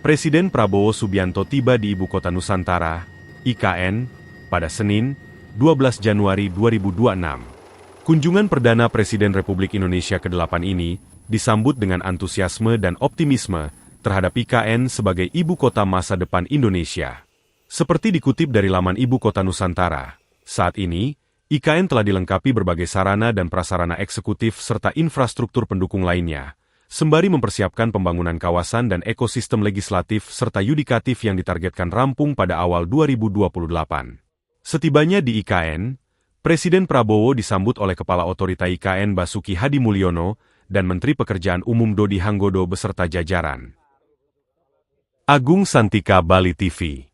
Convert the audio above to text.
Presiden Prabowo Subianto tiba di Ibu Kota Nusantara, IKN, pada Senin, 12 Januari 2026. Kunjungan perdana Presiden Republik Indonesia ke-8 ini disambut dengan antusiasme dan optimisme terhadap IKN sebagai ibu kota masa depan Indonesia. Seperti dikutip dari laman Ibu Kota Nusantara, saat ini, IKN telah dilengkapi berbagai sarana dan prasarana eksekutif serta infrastruktur pendukung lainnya, sembari mempersiapkan pembangunan kawasan dan ekosistem legislatif serta yudikatif yang ditargetkan rampung pada awal 2028. Setibanya di IKN, Presiden Prabowo disambut oleh Kepala Otorita IKN Basuki Hadi Mulyono dan Menteri Pekerjaan Umum Dodi Hanggodo beserta jajaran. Agung Santika, Bali TV.